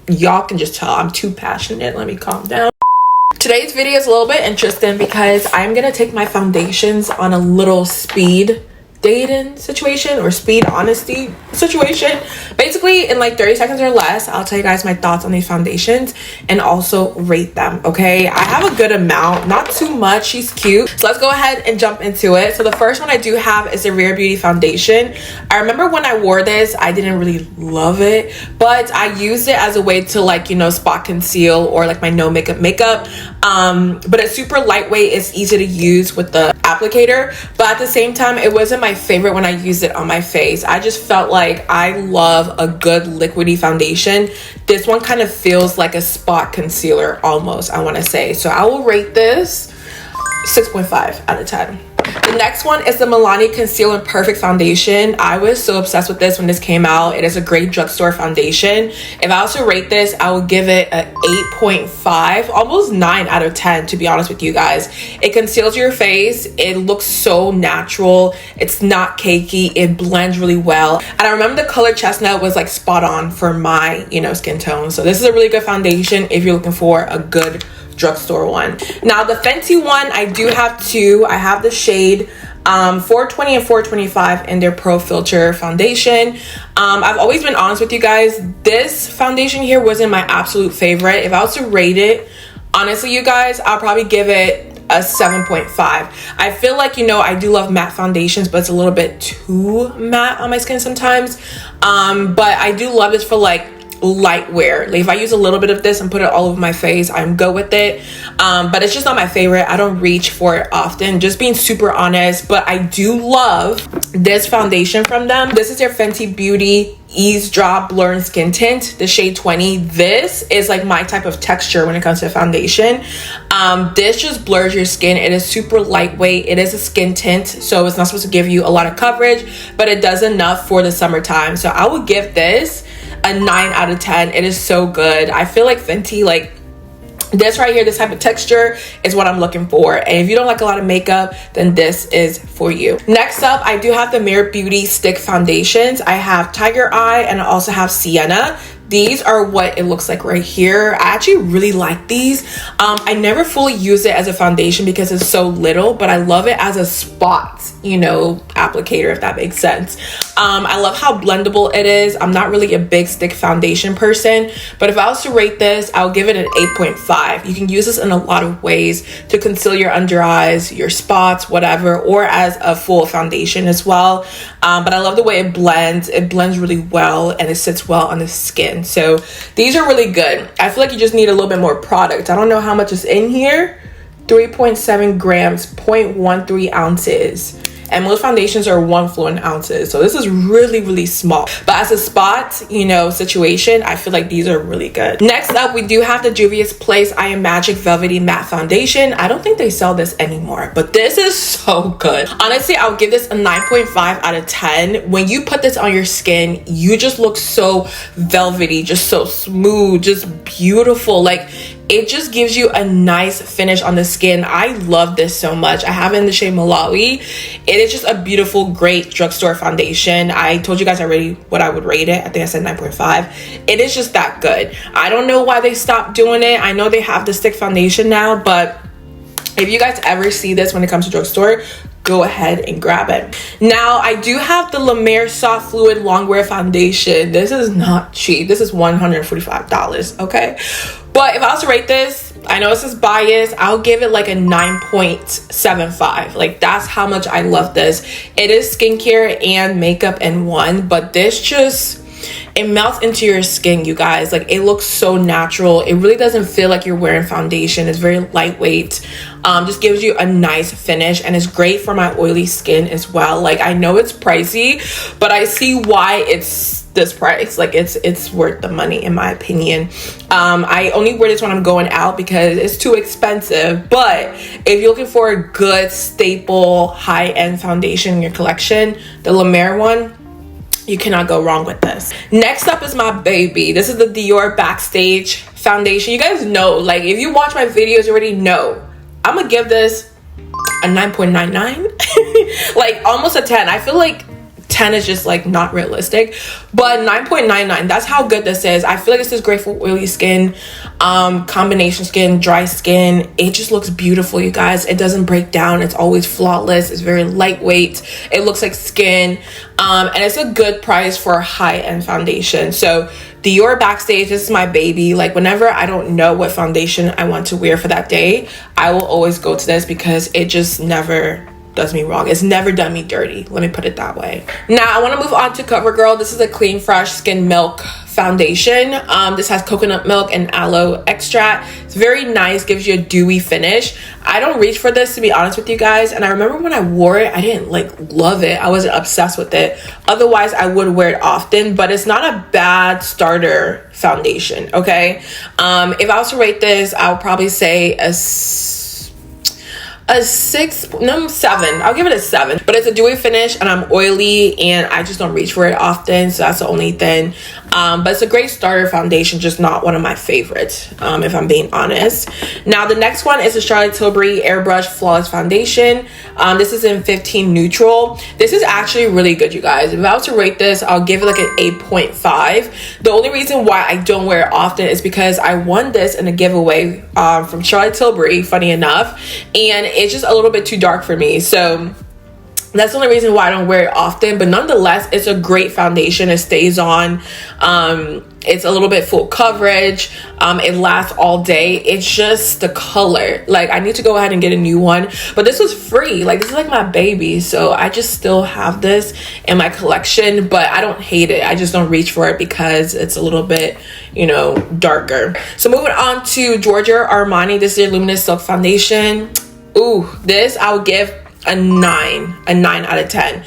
y'all can just tell I'm too passionate. Let me calm down. Today's video is a little bit interesting because I'm gonna take my foundations on a little speed dating situation or speed honesty situation. Basically, in like 30 seconds or less, I'll tell you guys my thoughts on these foundations and also rate them. Okay, I have a good amount, not too much. She's cute, so let's go ahead and jump into it. So the first one I do have is a Rare Beauty foundation. I remember when I wore this, I didn't really love it, but I used it as a way to, like, you know, spot conceal or like my no makeup but it's super lightweight. It's easy to use with the applicator, but at the same time, it wasn't my favorite when I used it on my face. I just felt like I love a good liquidy foundation. This one kind of feels like a spot concealer almost, I want to say. So I will rate this 6.5 out of 10. The next one is the Milani Conceal and Perfect Foundation. I was so obsessed with this when this came out. It is a great drugstore foundation. If I was to rate this, I would give it an 8.5, almost 9 out of 10, to be honest with you guys. It conceals your face. It looks so natural. It's not cakey. It blends really well. And I remember the color chestnut was like spot on for my, you know, skin tone. So this is a really good foundation if you're looking for a good drugstore one. Now the Fenty one, I do have two. I have the shade 420 and 425 in their Pro Filter foundation. I've always been honest with you guys. This foundation here wasn't my absolute favorite. If I was to rate it, honestly, you guys, I'll probably give it a 7.5. I feel like, you know, I do love matte foundations, but it's a little bit too matte on my skin sometimes. But I do love this for like light wear. Like if I use a little bit of this and put it all over my face, I'm good with it. But it's just not my favorite. I don't reach for it often, just being super honest. But I do love this foundation from them. This is their Fenty Beauty Ease Drop Blur and Skin Tint, the shade 20. This is like my type of texture when it comes to foundation. This just blurs your skin. It is super lightweight. It is a skin tint, so it's not supposed to give you a lot of coverage, but it does enough for the summertime. So I would give this a 9 out of 10. It is so good. I feel like Fenty, like this right here, this type of texture is what I'm looking for. And if you don't like a lot of makeup, then this is for you. Next up, I do have the Rare Beauty stick foundations. I have Tiger Eye and I also have Sienna. These are what it looks like right here. I actually really like these. I never fully use it as a foundation because it's so little, but I love it as a spot, you know, applicator, if that makes sense. I love how blendable it is. I'm not really a big stick foundation person, but if I was to rate this, I'll give it an 8.5. You can use this in a lot of ways to conceal your under eyes, your spots, whatever, or as a full foundation as well. But I love the way it blends. It blends really well and it sits well on the skin. So these are really good. I feel like you just need a little bit more product. I don't know how much is in here. 3.7 grams, 0.13 ounces. And most foundations are 1 fluid ounces. So this is really, really small. But as a spot, you know, situation, I feel like these are really good. Next up, we do have the Juvia's Place I Am Magic Velvety Matte Foundation. I don't think they sell this anymore, but this is so good. Honestly, I'll give this a 9.5 out of 10. When you put this on your skin, you just look so velvety, just so smooth, just beautiful. Like, it just gives you a nice finish on the skin. I love this so much. I have it in the shade Malawi. It is just a beautiful, great drugstore foundation. I told you guys already what I would rate it. I think I said 9.5. It is just that good. I don't know why they stopped doing it. I know they have the stick foundation now, but if you guys ever see this when it comes to drugstore, go ahead and grab it. Now, I do have the La Mer Soft Fluid Longwear Foundation. This is not cheap. This is $145, okay? But if I was to rate this, I know this is biased, I'll give it like a 9.75. Like, that's how much I love this. It is skincare and makeup in one, but this just, it melts into your skin, you guys. Like, it looks so natural. It really doesn't feel like you're wearing foundation. It's very lightweight. Just gives you a nice finish, and it's great for my oily skin as well. Like, I know it's pricey, but I see why it's this price. Like, it's worth the money, in my opinion. I only wear this when I'm going out because it's too expensive, but if you're looking for a good staple high-end foundation in your collection, the La Mer one, you cannot go wrong with this. Next up is my baby. This is the Dior Backstage Foundation. You guys know, like, if you watch my videos, you already know I'm gonna give this a 9.99. Like, almost a 10. I feel like 10 is just like not realistic, but 9.99, that's how good this is. I feel like this is great for oily skin, combination skin, dry skin. It just looks beautiful, you guys. It doesn't break down. It's always flawless. It's very lightweight. It looks like skin, and it's a good price for a high-end foundation. So Dior Backstage, this is my baby. Like, whenever I don't know what foundation I want to wear for that day, I will always go to this because it just never does me wrong. It's never done me dirty, let me put it that way. Now I want to move on to CoverGirl. This is a Clean Fresh Skin Milk foundation. This has coconut milk and aloe extract. It's very nice, gives you a dewy finish. I don't reach for this, to be honest with you guys, and I remember when I wore it, I didn't like love it. I wasn't obsessed with it. Otherwise I would wear it often, but it's not a bad starter foundation, okay? If I was to rate this, I would probably say a 7. I'll give it a 7, but it's a dewy finish and I'm oily and I just don't reach for it often, so that's the only thing. But it's a great starter foundation, just not one of my favorites, if I'm being honest. Now the next one is the Charlotte Tilbury Airbrush Flawless Foundation. This is in 15 neutral. This is actually really good, you guys. If I was to rate this, I'll give it like an 8.5. The only reason why I don't wear it often is because I won this in a giveaway from Charlotte Tilbury, funny enough, and it's just a little bit too dark for me, so that's the only reason why I don't wear it often. But nonetheless, it's a great foundation. It stays on. It's a little bit full coverage. It lasts all day. It's just the color, like, I need to go ahead and get a new one, but this was free. Like, this is like my baby, so I just still have this in my collection, but I don't hate it. I just don't reach for it because it's a little bit, you know, darker. So moving on to Giorgio Armani. This is their Luminous Silk Foundation. Ooh, this I would give a 9 out of 10.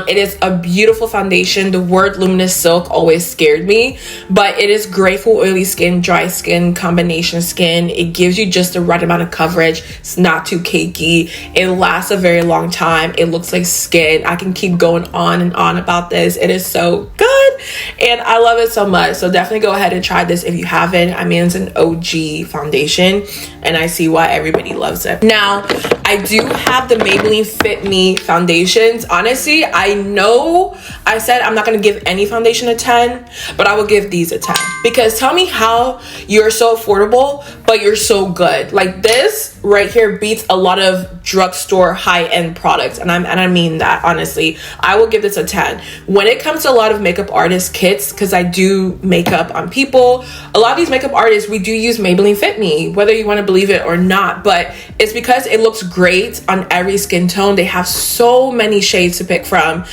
It is a beautiful foundation. The word luminous silk always scared me, but it is great for oily skin, dry skin, combination skin. It gives you just the right amount of coverage. It's not too cakey. It lasts a very long time. It looks like skin. I can keep going on and on about this. It is so good and I love it so much. So definitely go ahead and try this if you haven't. I mean, it's an OG foundation and I see why everybody loves it. Now I do have the Maybelline Fit Me foundations. Honestly, I know I said I'm not going to give any foundation a 10, but I will give these a 10, because tell me how you're so affordable but you're so good. Like, this right here beats a lot of drugstore high-end products, and I mean that honestly. I will give this a 10. When it comes to a lot of makeup artist kits, because I do makeup on people, a lot of these makeup artists, we do use Maybelline Fit Me, whether you want to believe it or not, but it's because it looks great on every skin tone. They have so many shades to pick from.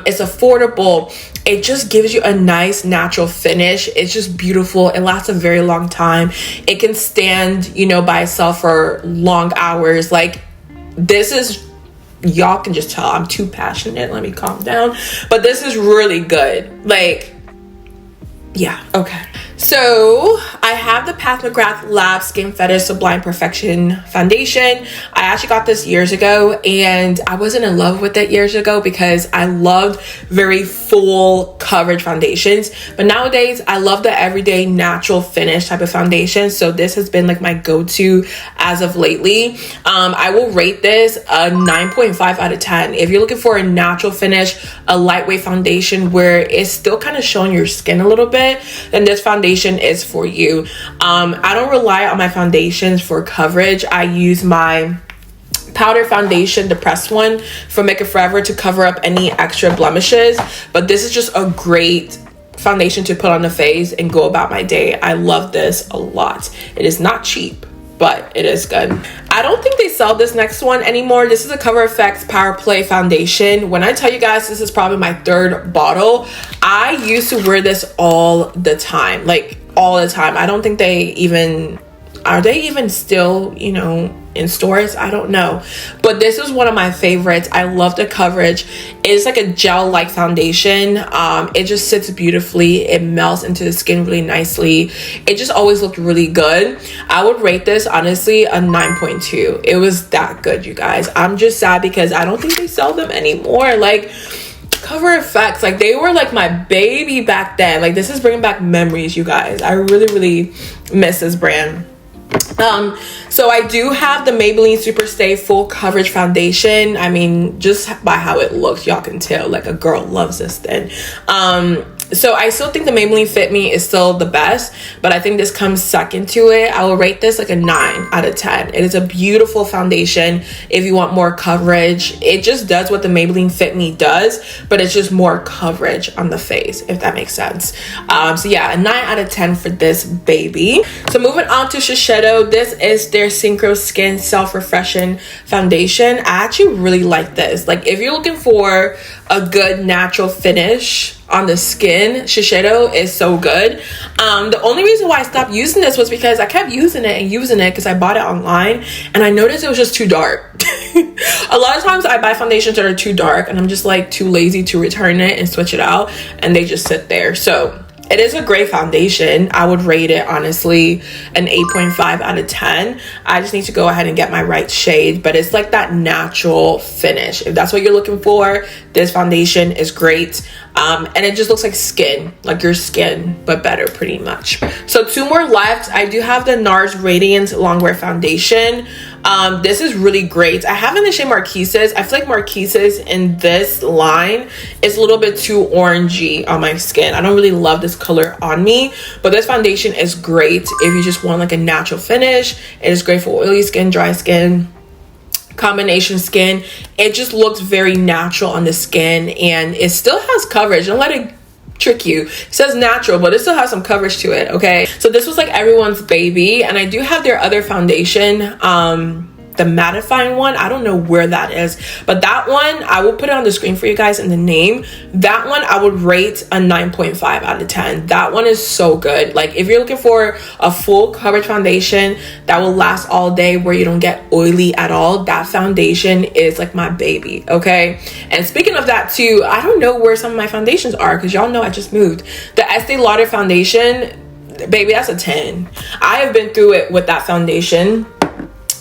It's affordable. It just gives you a nice natural finish. It's just beautiful. It lasts a very long time. It can stand, you know, by itself for long hours. Like, this is, y'all can just tell I'm too passionate. Let me calm down. But this is really good. Like, yeah, okay. So I have the Pat McGrath Lab Skin Fetish Sublime Perfection foundation. I actually got this years ago and I wasn't in love with it years ago because I loved very full coverage foundations, but nowadays I love the everyday natural finish type of foundation. So this has been like my go-to as of lately. I will rate this a 9.5 out of 10. If you're looking for a natural finish, a lightweight foundation where it's still kind of showing your skin a little bit, then this foundation is for you. I don't rely on my foundations for coverage. I use my powder foundation, the pressed one from Make It Forever, to cover up any extra blemishes, but this is just a great foundation to put on the face and go about my day. I love this a lot. It is not cheap, but it is good. I don't think they sell this next one anymore. This is a Cover FX Power Play foundation. When I tell you guys, this is probably my 3rd bottle. I used to wear this all the time, like all the time. I don't think are they even still, you know, in stores? I don't know, but this is one of my favorites. I love the coverage. It's like a gel like foundation. It just sits beautifully. It melts into the skin really nicely. It just always looked really good. I would rate this honestly a 9.2. It was that good, you guys. I'm just sad because I don't think they sell them anymore. Like, Cover FX, like, they were like my baby back then. Like, this is bringing back memories, you guys. I really miss this brand. So I do have the Maybelline Superstay Full Coverage Foundation. I mean, just by how it looks, y'all can tell like a girl loves this thing. So I still think the Maybelline Fit Me is still the best, but I think this comes second to it. I will rate this like a 9 out of 10. It is a beautiful foundation if you want more coverage. It just does what the Maybelline Fit Me does, but it's just more coverage on the face, if that makes sense. So yeah, a 9 out of 10 for this baby. So moving on to Shiseido, this is their Synchro Skin Self-Refreshing Foundation. I actually really like this. Like if you're looking for a good natural finish on the skin, Shiseido is so good. The only reason why I stopped using this was because I kept using it because I bought it online and I noticed it was just too dark. A lot of times I buy foundations that are too dark and I'm just like too lazy to return it and switch it out, and they just sit there. So it is a great foundation. I would rate it honestly an 8.5 out of 10. I just need to go ahead and get my right shade, but it's like that natural finish. If that's what you're looking for, this foundation is great. And it just looks like skin, like your skin, but better pretty much. So 2 more left. I do have the Nars Radiance Longwear Foundation. This is really great. I have in the shade Marquises. I feel like Marquises in this line is a little bit too orangey on my skin. I don't really love this color on me, but this foundation is great if you just want like a natural finish. It is great for oily skin, dry skin, combination skin. It just looks very natural on the skin, and it still has coverage. Don't let it trick you. It says natural, but it still has some coverage to it. Okay, so this was like everyone's baby, and I do have their other foundation, the mattifying one. I don't know where that is, but that one I will put it on the screen for you guys in the name. That one I would rate a 9.5 out of 10. That one is so good. Like if you're looking for a full coverage foundation that will last all day where you don't get oily at all, that foundation is like my baby. Okay, and speaking of that too, I don't know where some of my foundations are because y'all know I just moved. The Estee Lauder foundation, baby, that's a 10. I have been through it with that foundation.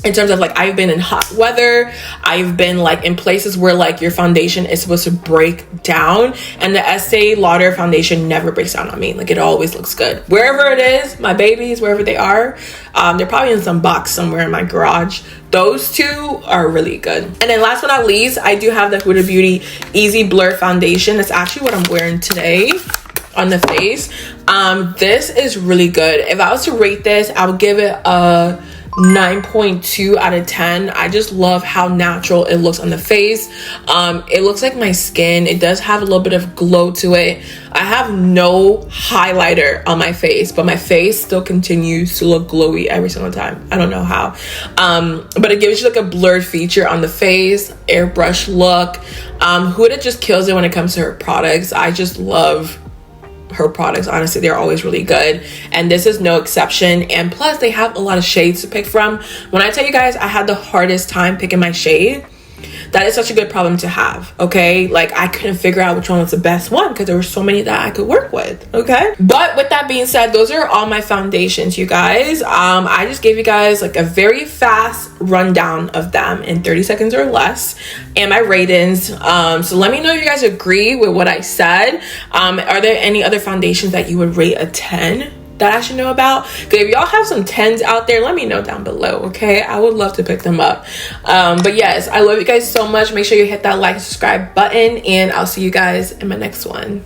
In terms of like, I've been in hot weather, I've been like in places where like your foundation is supposed to break down, and the Estee Lauder foundation never breaks down on me. Like it always looks good wherever it is. My babies, wherever they are, they're probably in some box somewhere in my garage. Those 2 are really good. And then last but not least, I do have the Huda Beauty Easy Blur Foundation. That's actually what I'm wearing today on the face. This is really good. If I was to rate this, I would give it a 9.2 out of 10. I just love how natural it looks on the face. It looks like my skin. It does have a little bit of glow to it. I have no highlighter on my face, but my face still continues to look glowy every single time. I don't know how, but it gives you like a blurred feature on the face, airbrush look. Huda just kills it when it comes to her products. I just love her products. Honestly, they're always really good, and this is no exception. And plus they have a lot of shades to pick from. When I tell you guys I had the hardest time picking my shade, that is such a good problem to have. Okay, like I couldn't figure out which one was the best one because there were so many that I could work with. Okay, but with that being said, those are all my foundations, you guys. I just gave you guys like a very fast rundown of them in 30 seconds or less, and my ratings. So let me know if you guys agree with what I said. Are there any other foundations that you would rate a 10 that I should know about? Because if y'all have some 10s out there, let me know down below. Okay, I would love to pick them up. But yes, I love you guys so much. Make sure you hit that like and subscribe button, and I'll see you guys in my next one.